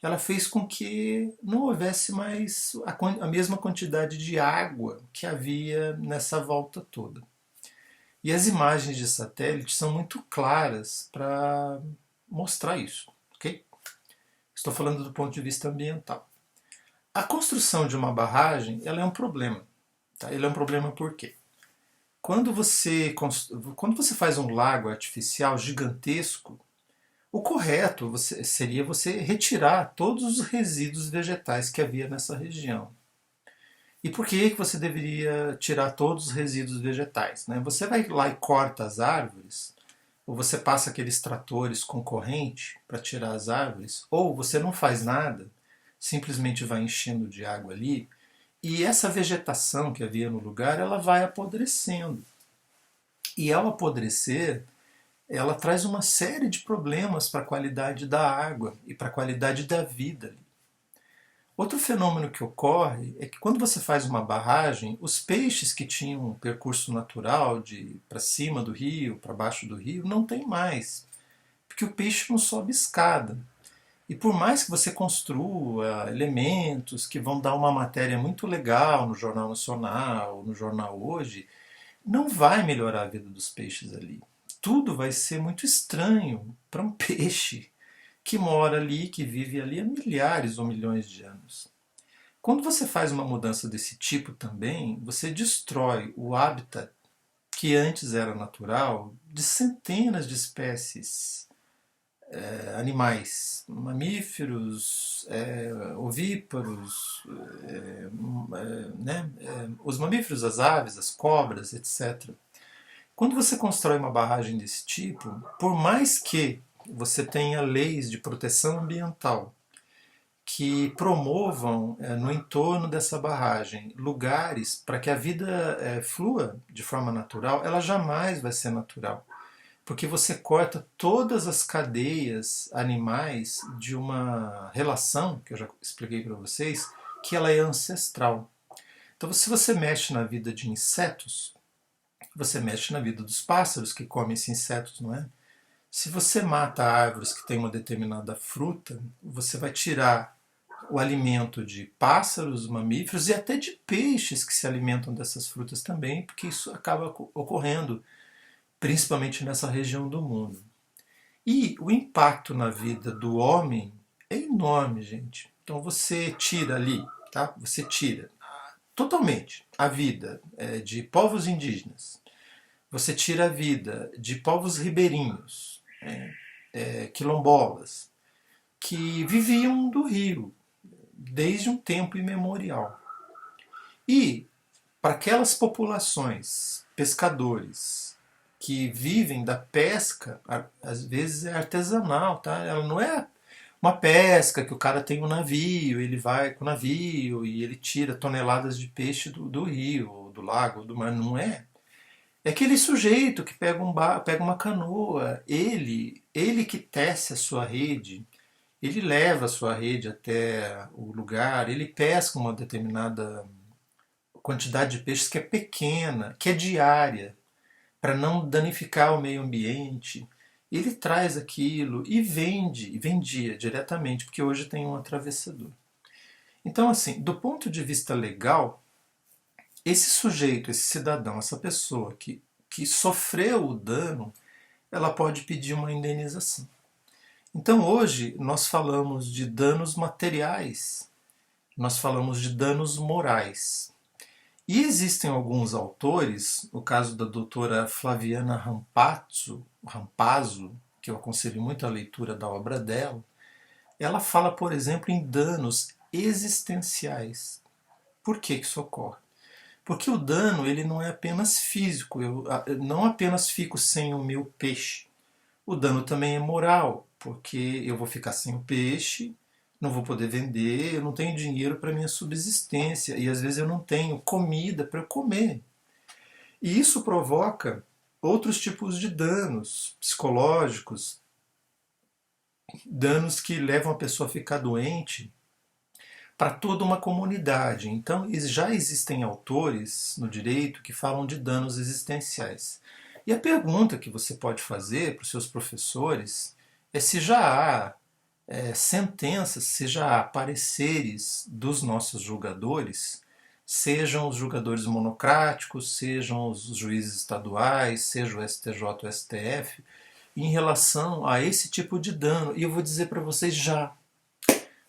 ela fez com que não houvesse mais a mesma quantidade de água que havia nessa volta toda. E as imagens de satélite são muito claras para mostrar isso, ok? Estou falando do ponto de vista ambiental. A construção de uma barragem ela é um problema. Tá? Ele é um problema por quê? Quando você faz um lago artificial gigantesco, o correto seria você retirar todos os resíduos vegetais que havia nessa região. E por que você deveria tirar todos os resíduos vegetais? Né? Você vai lá e corta as árvores, ou você passa aqueles tratores com corrente para tirar as árvores, ou você não faz nada, simplesmente vai enchendo de água ali, e essa vegetação que havia no lugar, ela vai apodrecendo. E ao apodrecer, ela traz uma série de problemas para a qualidade da água e para a qualidade da vida. Outro fenômeno que ocorre é que quando você faz uma barragem, os peixes que tinham um percurso natural de para cima do rio, para baixo do rio, não tem mais, porque o peixe não sobe escada. E por mais que você construa elementos que vão dar uma matéria muito legal no Jornal Nacional, no Jornal Hoje, não vai melhorar a vida dos peixes ali. Tudo vai ser muito estranho para um peixe que mora ali, que vive ali há milhares ou milhões de anos. Quando você faz uma mudança desse tipo também, você destrói o hábitat que antes era natural de centenas de espécies animais, mamíferos, ovíparos, né, os mamíferos, as aves, as cobras, etc. Quando você constrói uma barragem desse tipo, por mais que você tenha leis de proteção ambiental que promovam no entorno dessa barragem lugares para que a vida flua de forma natural, ela jamais vai ser natural. Porque você corta todas as cadeias animais de uma relação, que eu já expliquei para vocês, que ela é ancestral. Então, se você mexe na vida de insetos, você mexe na vida dos pássaros que comem esses insetos, não é? Se você mata árvores que têm uma determinada fruta, você vai tirar o alimento de pássaros, mamíferos e até de peixes que se alimentam dessas frutas também, porque isso acaba ocorrendo, principalmente nessa região do mundo. E o impacto na vida do homem é enorme, gente. Então você tira ali, tá? Você tira totalmente a vida de povos indígenas. Você tira a vida de povos ribeirinhos, quilombolas, que viviam do rio desde um tempo imemorial. E para aquelas populações, pescadores, que vivem da pesca, às vezes é artesanal, tá? Ela não é uma pesca que o cara tem um navio, ele vai com o navio e ele tira toneladas de peixe do rio, do lago, do mar. Não é. É aquele sujeito que pega, pega uma canoa, ele que tece a sua rede, ele leva a sua rede até o lugar, ele pesca uma determinada quantidade de peixes que é pequena, que é diária, para não danificar o meio ambiente. Ele traz aquilo e vende, e vendia diretamente, porque hoje tem um atravessador. Então, assim, do ponto de vista legal, esse sujeito, esse cidadão, essa pessoa que sofreu o dano, ela pode pedir uma indenização. Então, hoje, nós falamos de danos materiais, nós falamos de danos morais. E existem alguns autores, o caso da doutora Flaviana Rampazzo, que eu aconselho muito a leitura da obra dela, ela fala, por exemplo, em danos existenciais. Por que isso ocorre? Porque o dano ele não é apenas físico, eu não apenas fico sem o meu peixe. O dano também é moral, porque eu vou ficar sem o peixe, não vou poder vender, eu não tenho dinheiro para minha subsistência e às vezes eu não tenho comida para comer. E isso provoca outros tipos de danos psicológicos, danos que levam a pessoa a ficar doente para toda uma comunidade. Então, já existem autores no direito que falam de danos existenciais. E a pergunta que você pode fazer para os seus professores é se já há sentenças, se já há pareceres dos nossos julgadores, sejam os julgadores monocráticos, sejam os juízes estaduais, seja o STJ ou o STF, em relação a esse tipo de dano. E eu vou dizer para vocês já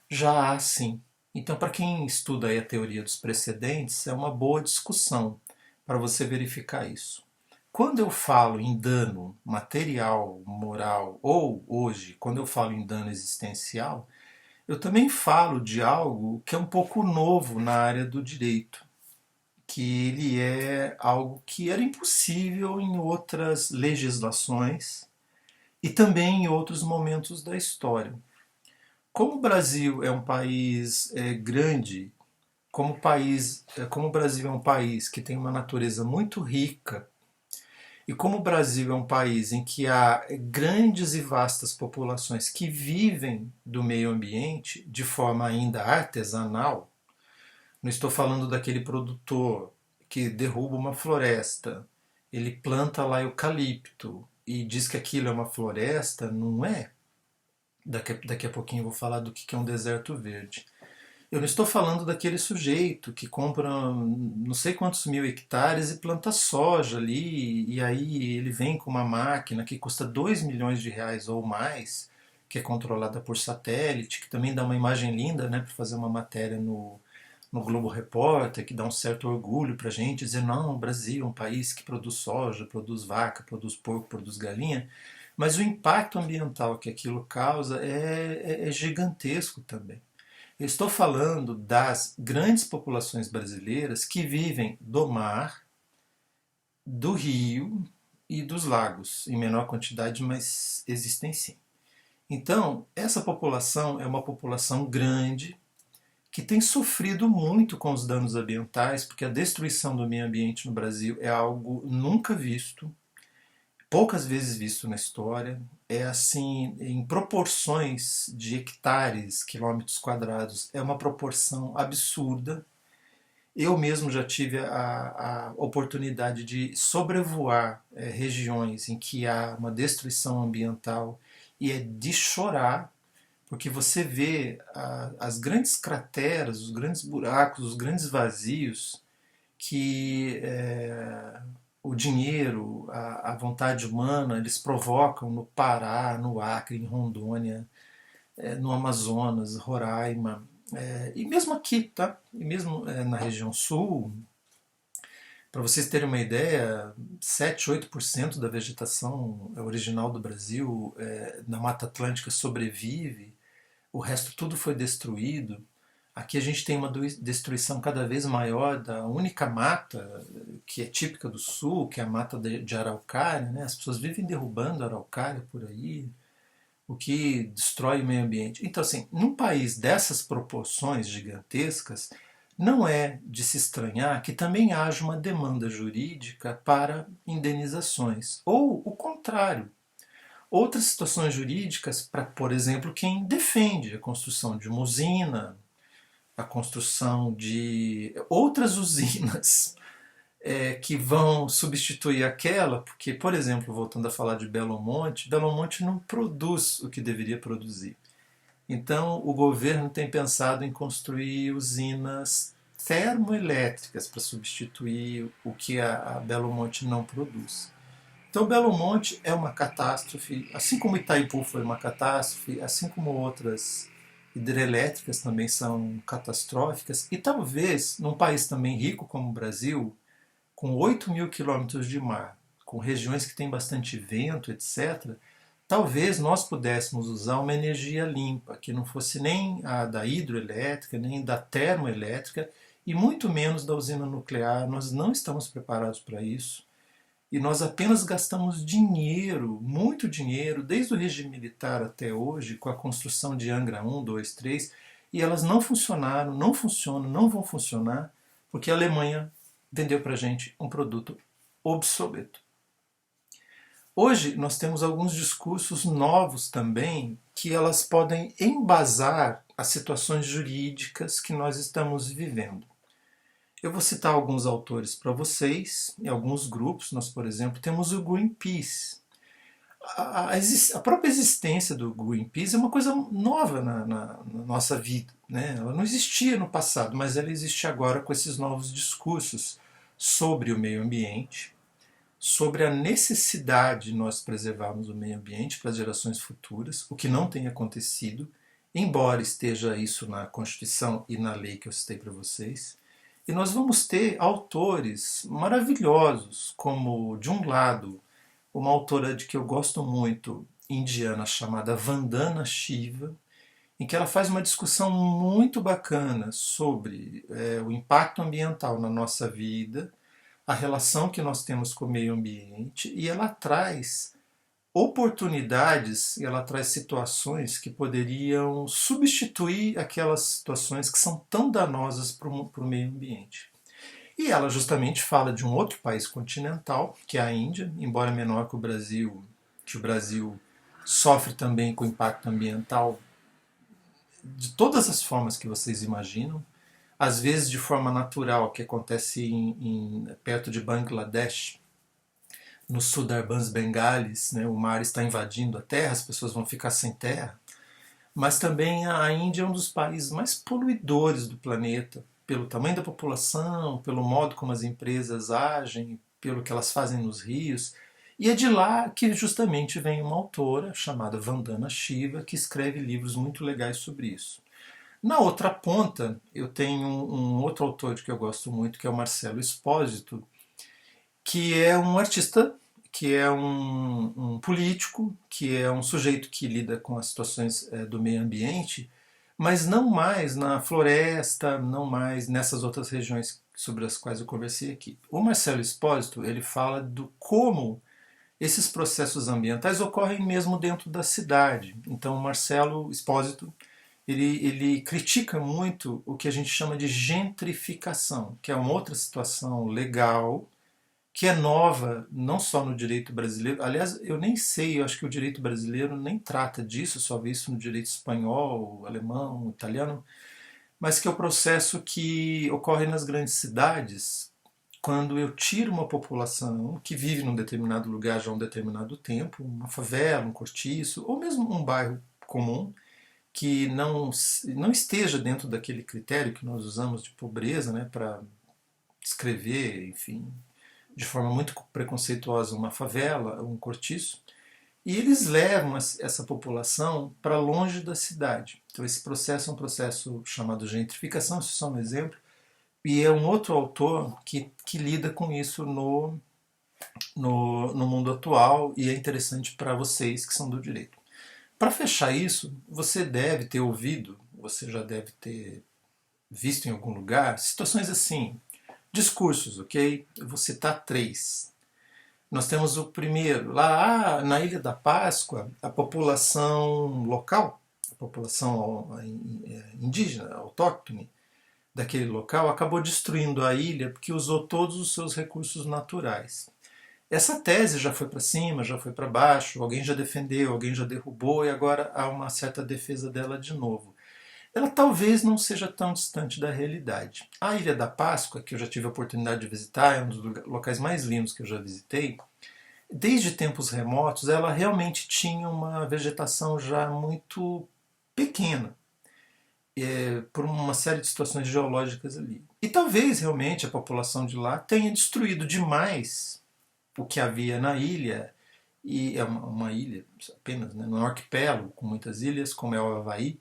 há sim. Então, para quem estuda aí a teoria dos precedentes, é uma boa discussão para você verificar isso. Quando eu falo em dano material, moral, ou hoje, quando eu falo em dano existencial, eu também falo de algo que é um pouco novo na área do direito, que ele é algo que era impossível em outras legislações e também em outros momentos da história. Como o Brasil é um país grande, como o Brasil é um país que tem uma natureza muito rica, e como o Brasil é um país em que há grandes e vastas populações que vivem do meio ambiente de forma ainda artesanal, não estou falando daquele produtor que derruba uma floresta, ele planta lá eucalipto e diz que aquilo é uma floresta, não é. Daqui a pouquinho eu vou falar do que é um deserto verde. Eu não estou falando daquele sujeito que compra não sei quantos mil hectares e planta soja ali, e aí ele vem com uma máquina que custa 2 milhões de reais ou mais, que é controlada por satélite, que também dá uma imagem linda, né, para fazer uma matéria no Globo Repórter, que dá um certo orgulho para a gente, dizer, não, o Brasil é um país que produz soja, produz vaca, produz porco, produz galinha. Mas o impacto ambiental que aquilo causa é gigantesco também. Eu estou falando das grandes populações brasileiras que vivem do mar, do rio e dos lagos, em menor quantidade, mas existem sim. Então, essa população é uma população grande que tem sofrido muito com os danos ambientais, porque a destruição do meio ambiente no Brasil é algo nunca visto, poucas vezes visto na história. É assim, em proporções de hectares, quilômetros quadrados, é uma proporção absurda. Eu mesmo já tive a oportunidade de sobrevoar regiões em que há uma destruição ambiental e é de chorar, porque você vê as grandes crateras, os grandes buracos, os grandes vazios que o dinheiro, a vontade humana, eles provocam no Pará, no Acre, em Rondônia, no Amazonas, Roraima, e mesmo aqui, tá? E mesmo na região sul, para vocês terem uma ideia, 7, 8% da vegetação original do Brasil na Mata Atlântica sobrevive, o resto tudo foi destruído. Aqui a gente tem uma destruição cada vez maior da única mata que é típica do sul, que é a mata de araucária, né? As pessoas vivem derrubando a araucária por aí, o que destrói o meio ambiente. Então, assim, num país dessas proporções gigantescas, não é de se estranhar que também haja uma demanda jurídica para indenizações. Ou o contrário, outras situações jurídicas para, por exemplo, quem defende a construção de uma usina, a construção de outras usinas que vão substituir aquela, porque, por exemplo, voltando a falar de Belo Monte não produz o que deveria produzir. Então, o governo tem pensado em construir usinas termoelétricas para substituir o que a Belo Monte não produz. Então, Belo Monte é uma catástrofe, assim como Itaipu foi uma catástrofe, assim como outras hidrelétricas também são catastróficas, e talvez, num país também rico como o Brasil, com 8.000 quilômetros de mar, com regiões que têm bastante vento, etc., talvez nós pudéssemos usar uma energia limpa, que não fosse nem a da hidroelétrica, nem da termoelétrica, e muito menos da usina nuclear. Nós não estamos preparados para isso. E nós apenas gastamos dinheiro, muito dinheiro, desde o regime militar até hoje, com a construção de Angra 1, 2, 3, e elas não funcionaram, não funcionam, não vão funcionar, porque a Alemanha vendeu para a gente um produto obsoleto. Hoje nós temos alguns discursos novos também que elas podem embasar as situações jurídicas que nós estamos vivendo. Eu vou citar alguns autores para vocês, em alguns grupos. Nós, por exemplo, temos o Greenpeace. A própria existência do Greenpeace é uma coisa nova na nossa vida, né? Ela não existia no passado, mas ela existe agora com esses novos discursos sobre o meio ambiente, sobre a necessidade de nós preservarmos o meio ambiente para as gerações futuras, o que não tem acontecido, embora esteja isso na Constituição e na lei que eu citei para vocês. E nós vamos ter autores maravilhosos, como, de um lado, uma autora de que eu gosto muito, indiana, chamada Vandana Shiva, em que ela faz uma discussão muito bacana sobre o impacto ambiental na nossa vida, a relação que nós temos com o meio ambiente, e ela traz oportunidades e ela traz situações que poderiam substituir aquelas situações que são tão danosas para o meio ambiente. E ela justamente fala de um outro país continental, que é a Índia, embora menor que o Brasil sofre também com o impacto ambiental de todas as formas que vocês imaginam, às vezes de forma natural, que acontece perto de Bangladesh, no Sundarbans Bengalis, né, o mar está invadindo a terra, as pessoas vão ficar sem terra, mas também a Índia é um dos países mais poluidores do planeta, pelo tamanho da população, pelo modo como as empresas agem, pelo que elas fazem nos rios. E é de lá que justamente vem uma autora chamada Vandana Shiva, que escreve livros muito legais sobre isso. Na outra ponta, eu tenho um outro autor que eu gosto muito, que é o Marcelo Espósito, que é um artista que é um político, que é um sujeito que lida com as situações do meio ambiente, mas não mais na floresta, não mais nessas outras regiões sobre as quais eu conversei aqui. O Marcelo Espósito, ele fala do como esses processos ambientais ocorrem mesmo dentro da cidade. Então, o Marcelo Espósito, ele critica muito o que a gente chama de gentrificação, que é uma outra situação legal, que é nova, não só no direito brasileiro. Aliás, eu nem sei, eu acho que o direito brasileiro nem trata disso, só vê isso no direito espanhol, alemão, italiano, mas que é o processo que ocorre nas grandes cidades, quando eu tiro uma população que vive num determinado lugar já há um determinado tempo, uma favela, um cortiço, ou mesmo um bairro comum, que não esteja dentro daquele critério que nós usamos de pobreza, né, para descrever, enfim, de forma muito preconceituosa uma favela, um cortiço, e eles levam essa população para longe da cidade. Então esse processo é um processo chamado gentrificação, isso é só um exemplo, e é um outro autor que lida com isso no mundo atual, e é interessante para vocês que são do direito. Para fechar isso, você deve ter ouvido, você já deve ter visto em algum lugar, situações assim, discursos, ok? Eu vou citar três. Nós temos o primeiro, lá na Ilha da Páscoa, a população local, a população indígena, autóctone daquele local, acabou destruindo a ilha porque usou todos os seus recursos naturais. Essa tese já foi para cima, já foi para baixo, alguém já defendeu, alguém já derrubou e agora há uma certa defesa dela de novo. Ela talvez não seja tão distante da realidade. A Ilha da Páscoa, que eu já tive a oportunidade de visitar, é um dos locais mais lindos que eu já visitei, desde tempos remotos ela realmente tinha uma vegetação já muito pequena, por uma série de situações geológicas ali. E talvez realmente a população de lá tenha destruído demais o que havia na ilha, e é uma ilha apenas, né, não é um arquipélago com muitas ilhas, como é o Havaí,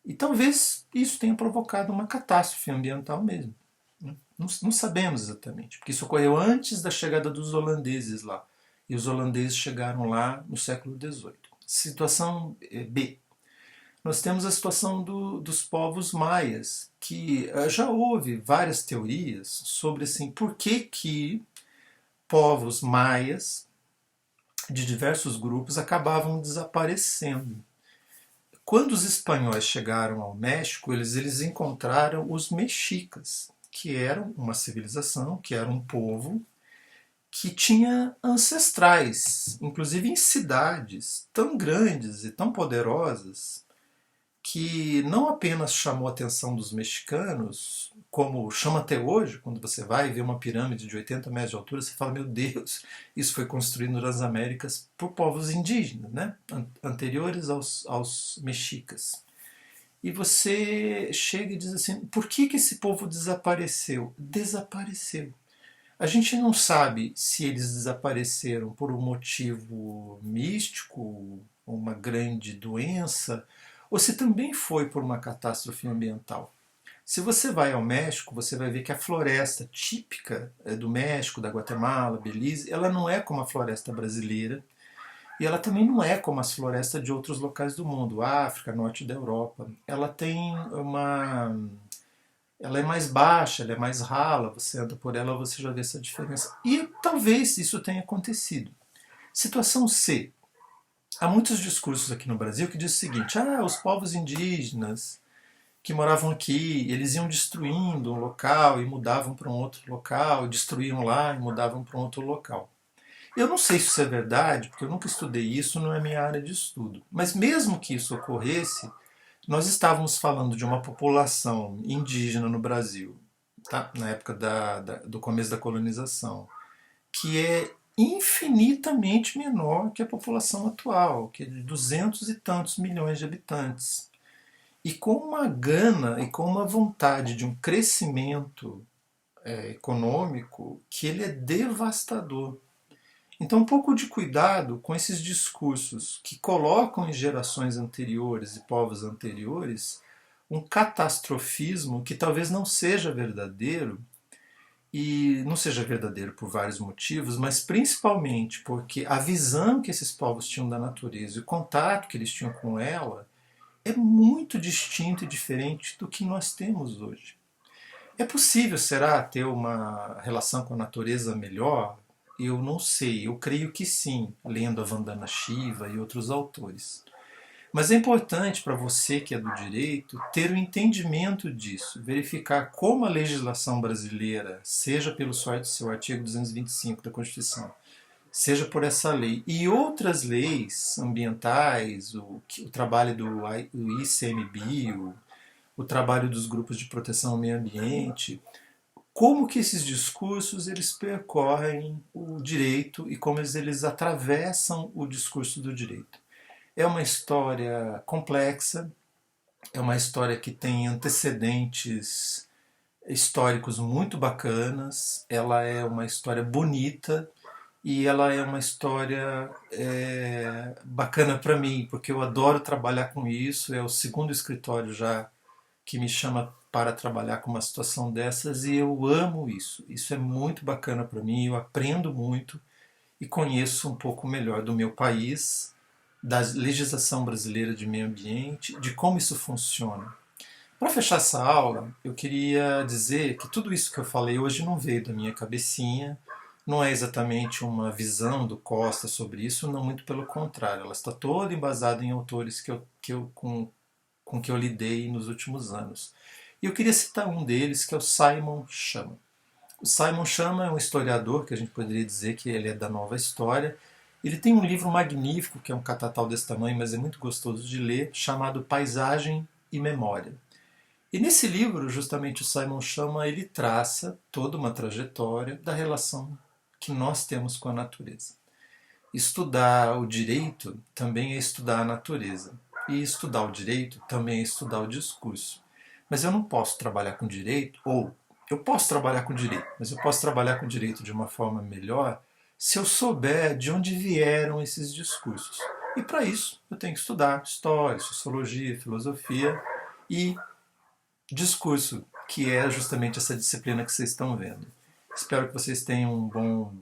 e talvez isso tenha provocado uma catástrofe ambiental mesmo. Não sabemos exatamente, porque isso ocorreu antes da chegada dos holandeses lá. E os holandeses chegaram lá no século XVIII. Situação B. Nós temos a situação dos povos maias, que já houve várias teorias sobre assim, por que povos maias de diversos grupos acabavam desaparecendo. Quando os espanhóis chegaram ao México, eles encontraram os mexicas, que eram uma civilização, que era um povo que tinha ancestrais, inclusive em cidades tão grandes e tão poderosas, que não apenas chamou a atenção dos mexicanos, como chama até hoje, quando você vai ver uma pirâmide de 80 metros de altura, você fala, meu Deus, isso foi construído nas Américas por povos indígenas, né? Anteriores aos mexicas. E você chega e diz assim, por que esse povo desapareceu? Desapareceu. A gente não sabe se eles desapareceram por um motivo místico, uma grande doença, ou se também foi por uma catástrofe ambiental. Se você vai ao México, você vai ver que a floresta típica do México, da Guatemala, Belize, ela não é como a floresta brasileira, e ela também não é como as florestas de outros locais do mundo, África, norte da Europa. Ela é mais baixa, ela é mais rala, você anda por ela, você já vê essa diferença. E talvez isso tenha acontecido. Situação C. Há muitos discursos aqui no Brasil que dizem o seguinte, os povos indígenas que moravam aqui, eles iam destruindo um local e mudavam para um outro local, destruíam lá e mudavam para um outro local. Eu não sei se isso é verdade, porque eu nunca estudei isso, não é minha área de estudo. Mas mesmo que isso ocorresse, nós estávamos falando de uma população indígena no Brasil, tá? Na época do começo da colonização, que é infinitamente menor que a população atual, que é de 200 e tantos milhões de habitantes. E com uma gana e com uma vontade de um crescimento econômico que ele é devastador. Então, um pouco de cuidado com esses discursos que colocam em gerações anteriores e povos anteriores um catastrofismo que talvez não seja verdadeiro e não seja verdadeiro por vários motivos, mas principalmente porque a visão que esses povos tinham da natureza e o contato que eles tinham com ela é muito distinto e diferente do que nós temos hoje. É possível, será, ter uma relação com a natureza melhor? Eu não sei, eu creio que sim, lendo a Vandana Shiva e outros autores. Mas é importante para você que é do direito ter o entendimento disso, verificar como a legislação brasileira, seja pelo seu artigo 225 da Constituição, seja por essa lei e outras leis ambientais, o trabalho do ICMBio, o trabalho dos grupos de proteção ao meio ambiente, como que esses discursos eles percorrem o direito e como eles atravessam o discurso do direito. É uma história complexa, é uma história que tem antecedentes históricos muito bacanas, ela é uma história bonita e ela é uma história bacana para mim, porque eu adoro trabalhar com isso, é o segundo escritório já que me chama para trabalhar com uma situação dessas e eu amo isso. Isso é muito bacana para mim, eu aprendo muito e conheço um pouco melhor do meu país, da legislação brasileira de meio ambiente, de como isso funciona. Para fechar essa aula, eu queria dizer que tudo isso que eu falei hoje não veio da minha cabecinha, não é exatamente uma visão do Costa sobre isso, não, muito pelo contrário, ela está toda embasada em autores com que eu lidei nos últimos anos. E eu queria citar um deles, que é o Simon Schama. O Simon Schama é um historiador, que a gente poderia dizer que ele é da nova história. Ele tem um livro magnífico, que é um catatal desse tamanho, mas é muito gostoso de ler, chamado Paisagem e Memória. E nesse livro, justamente, o Simon Schama ele traça toda uma trajetória da relação que nós temos com a natureza. Estudar o direito também é estudar a natureza. E estudar o direito também é estudar o discurso. Mas eu não posso trabalhar com direito, ou eu posso trabalhar com direito, mas eu posso trabalhar com direito de uma forma melhor se eu souber de onde vieram esses discursos. E para isso eu tenho que estudar história, sociologia, filosofia e discurso, que é justamente essa disciplina que vocês estão vendo. Espero que vocês tenham um bom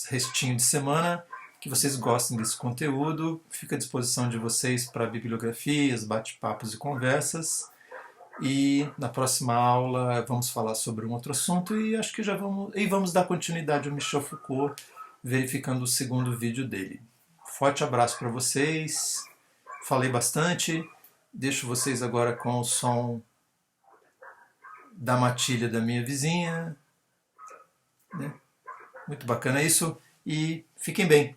restinho de semana, que vocês gostem desse conteúdo. Fico à disposição de vocês para bibliografias, bate-papos e conversas. E na próxima aula vamos falar sobre um outro assunto e acho que já vamos dar continuidade ao Michel Foucault, verificando o segundo vídeo dele. Forte abraço para vocês. Falei bastante. Deixo vocês agora com o som da matilha da minha vizinha. Né? Muito bacana isso. E fiquem bem.